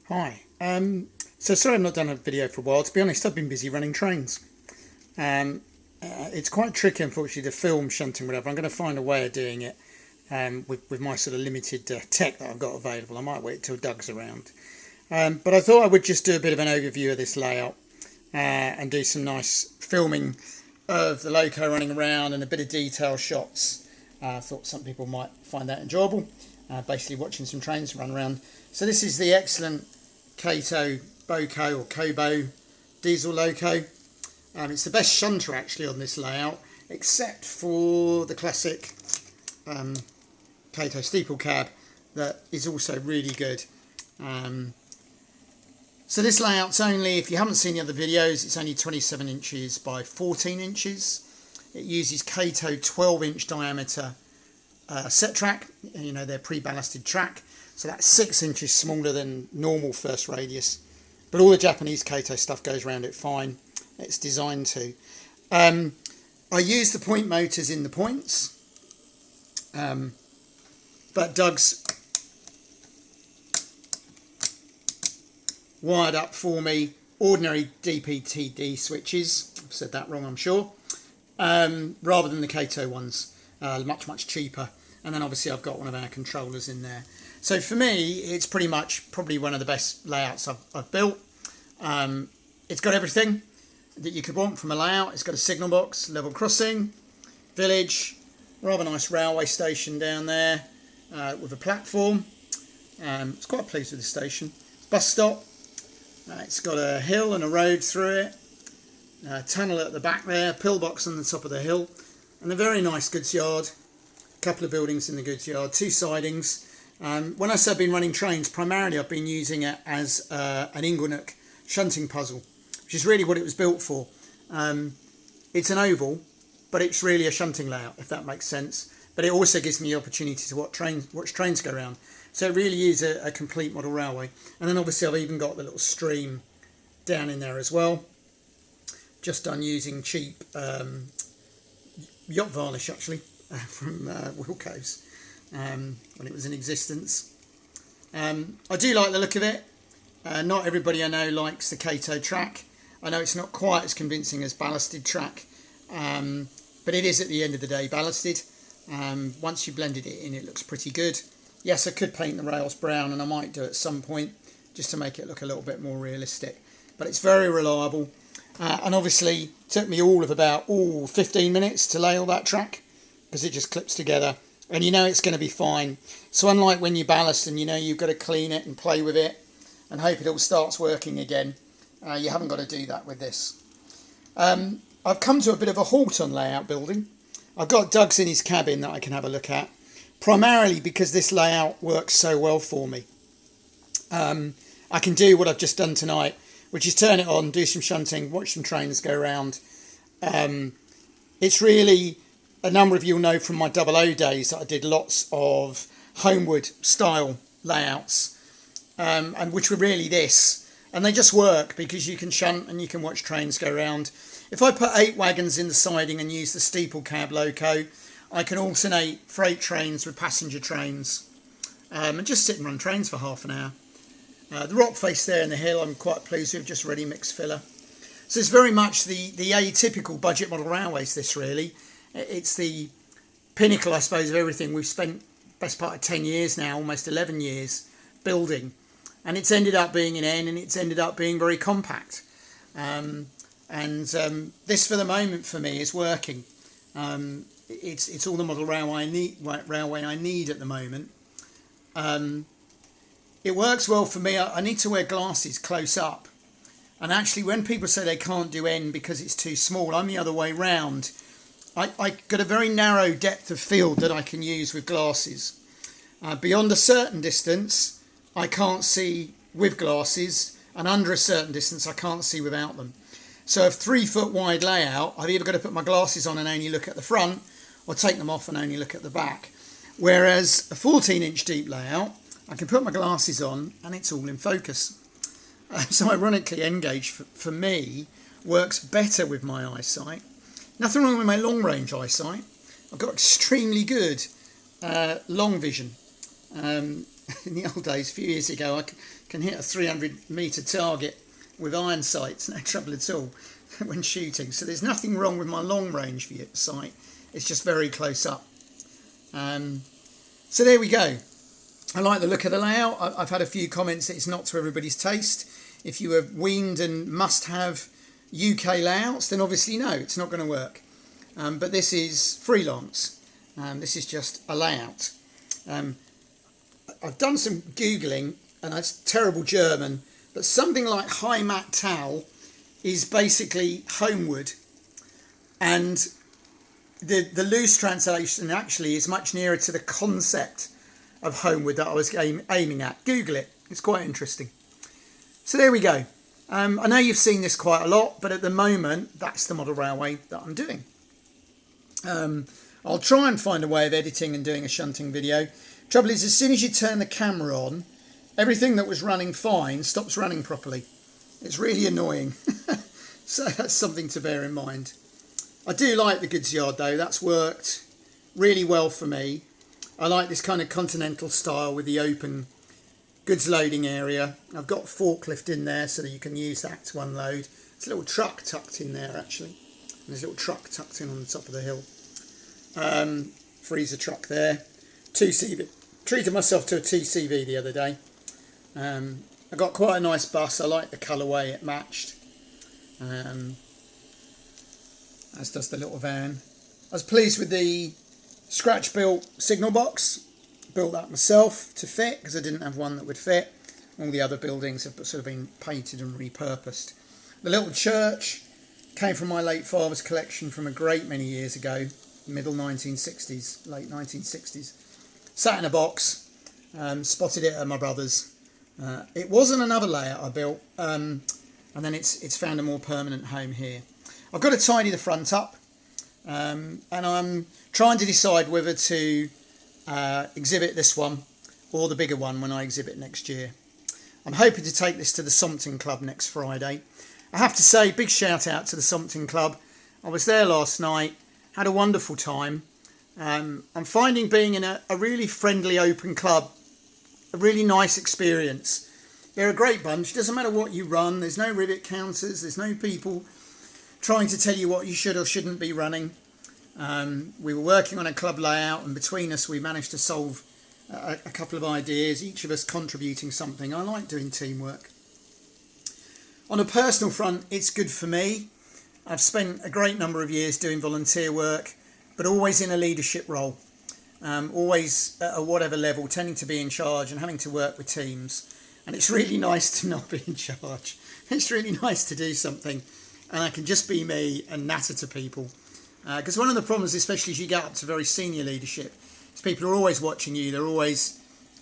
Hi. So sorry I've not done a video for a while. To be honest, I've been busy running trains. Um, it's quite tricky, unfortunately, to film shunting, whatever. I'm going to find a way of doing it with my sort of limited tech that I've got available. I might wait till Doug's around. But I thought I would just do a bit of an overview of this layout and do some nice filming of the loco running around and a bit of detail shots. I thought some people might find that enjoyable, basically watching some trains run around. So this is the excellent Kato Boco or Kobo diesel loco. It's the best shunter actually on this layout, except for the classic Kato steeple cab that is also really good. So this layout's only, if you haven't seen the other videos, it's only 27 inches by 14 inches. It uses Kato 12-inch diameter set track, you know, their pre-ballasted track. So that's 6 inches smaller than normal first radius. But all the Japanese Kato stuff goes around it fine. It's designed to. I use the point motors in the points. But Doug's wired up for me ordinary DPTD switches. I've said that wrong, I'm sure. Rather than the Kato ones. Much cheaper. And then obviously I've got one of our controllers in there. So for me, it's pretty much probably one of the best layouts I've built. It's got everything that you could want from a layout. It's got a signal box, level crossing, village, rather nice railway station down there with a platform. It's quite pleased with the station. Bus stop. It's got a hill and a road through it. A tunnel at the back there, pillbox on the top of the hill, and a very nice goods yard. A couple of buildings in the goods yard, 2 sidings. When I say I've been running trains, primarily I've been using it as an Inglenook shunting puzzle, which is really what it was built for. It's an oval, but it's really a shunting layout, if that makes sense. But it also gives me the opportunity to watch trains go around. So it really is a complete model railway. And then obviously I've even got the little stream down in there as well. Just done using cheap yacht varnish, actually, from Wilco's. When it was in existence. I do like the look of it. Not everybody I know likes the Kato track. I know it's not quite as convincing as ballasted track, but it is at the end of the day ballasted. Once you blended it in, it looks pretty good. Yes, I could paint the rails brown, and I might do at some point just to make it look a little bit more realistic. But it's very reliable, and obviously it took me all of about 15 minutes to lay all that track because it just clips together. And you know it's going to be fine. So unlike when you ballast and you know you've got to clean it and play with it and hope it all starts working again, you haven't got to do that with this. I've come to a bit of a halt on layout building. I've got Doug's in his cabin that I can have a look at, primarily because this layout works so well for me. I can do what I've just done tonight, which is turn it on, do some shunting, watch some trains go around. It's really... A number of you will know from my 00 days that I did lots of Homeward style layouts, and which were really this. And they just work because you can shunt and you can watch trains go around. If I put 8 wagons in the siding and use the steeple cab loco, I can alternate freight trains with passenger trains and just sit and run trains for half an hour. The rock face there in the hill I'm quite pleased with, just ready mixed filler. So it's very much the atypical budget model railways, this really. It's the pinnacle, I suppose, of everything we've spent best part of 10 years now, almost 11 years, building. And it's ended up being an N, and it's ended up being very compact. This, for the moment, for me, is working. It's all the model railway I need at the moment. It works well for me. I need to wear glasses close up. And actually, when people say they can't do N because it's too small, I'm the other way round. I got a very narrow depth of field that I can use with glasses. Beyond a certain distance, I can't see with glasses, and under a certain distance, I can't see without them. So a 3-foot wide layout, I've either got to put my glasses on and only look at the front, or take them off and only look at the back. Whereas a 14-inch deep layout, I can put my glasses on and it's all in focus. So ironically, N-gauge for me works better with my eyesight. Nothing wrong with my long range eyesight. I've got extremely good long vision. in the old days, a few years ago, I can hit a 300-metre target with iron sights, no trouble at all, when shooting. So there's nothing wrong with my long-range view sight. It's just very close up. So there we go. I like the look of the layout. I've had a few comments that it's not to everybody's taste. If you are weaned and must have UK layouts, then obviously no, it's not going to work. But this is freelance. This is just a layout. I've done some Googling, and it's terrible German, but something like Heimattal is basically Homewood. And the loose translation actually is much nearer to the concept of Homewood that I was aiming at. Google it. It's quite interesting. So there we go. I know you've seen this quite a lot, but at the moment, that's the model railway that I'm doing. I'll try and find a way of editing and doing a shunting video. Trouble is, as soon as you turn the camera on, everything that was running fine stops running properly. It's really annoying. So that's something to bear in mind. I do like the goods yard though. That's worked really well for me. I like this kind of continental style with the open goods loading area. I've got a forklift in there so that you can use that to unload. There's a little truck tucked in there actually. There's a little truck tucked in on the top of the hill. Freezer truck there. 2CV. Treated myself to a TCV the other day. I got quite a nice bus. I like the colourway it matched. As does the little van. I was pleased with the scratch built signal box. Built that myself to fit because I didn't have one that would fit. All the other buildings have sort of been painted and repurposed. The little church came from my late father's collection from a great many years ago, middle 1960s, late 1960s. Sat in a box, spotted it at my brother's. It wasn't another layout I built, and then it's found a more permanent home here. I've got to tidy the front up, and I'm trying to decide whether to exhibit this one or the bigger one when I exhibit next year. I'm hoping to take this to the Shunting Club next Friday. I have to say, big shout out to the Shunting Club. I was there last night, had a wonderful time. I'm finding being in a really friendly, open club a really nice experience. They're a great bunch. Doesn't matter what you run. There's no rivet counters. There's no people trying to tell you what you should or shouldn't be running. We were working on a club layout, and between us we managed to solve a couple of ideas, each of us contributing something. I like doing teamwork. On a personal front, it's good for me. I've spent a great number of years doing volunteer work, but always in a leadership role, always at whatever level, tending to be in charge and having to work with teams. And it's really nice to not be in charge. It's really nice to do something and I can just be me and natter to people. Because one of the problems, especially as you get up to very senior leadership, is people are always watching you. They're always,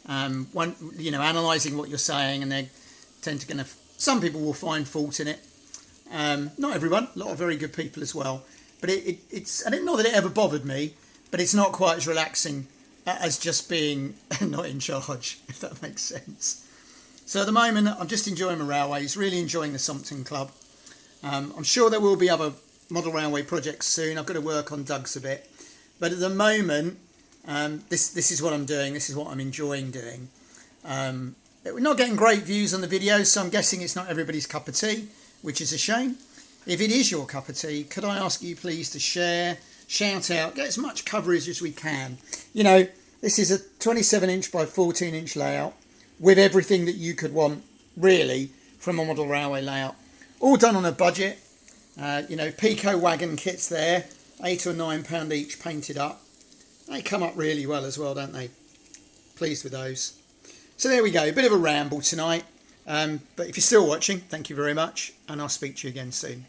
analysing what you're saying, and they tend to some people will find fault in it. Not everyone, a lot of very good people as well. But it's, I didn't know that it ever bothered me, but it's not quite as relaxing as just being not in charge, if that makes sense. So at the moment, I'm just enjoying my railways, really enjoying the Shunting Club. I'm sure there will be other model railway projects soon. I've got to work on Doug's a bit. But at the moment, this is what I'm doing. This is what I'm enjoying doing. We're not getting great views on the videos, so I'm guessing it's not everybody's cup of tea, which is a shame. If it is your cup of tea, could I ask you please to share, shout out, get as much coverage as we can. You know, this is a 27-inch by 14-inch layout with everything that you could want, really, from a model railway layout. All done on a budget. Pico wagon kits there, £8 or £9 each, painted up. They come up really well as well, don't they? Pleased with those. So there we go, a bit of a ramble tonight. But if you're still watching, thank you very much, and I'll speak to you again soon.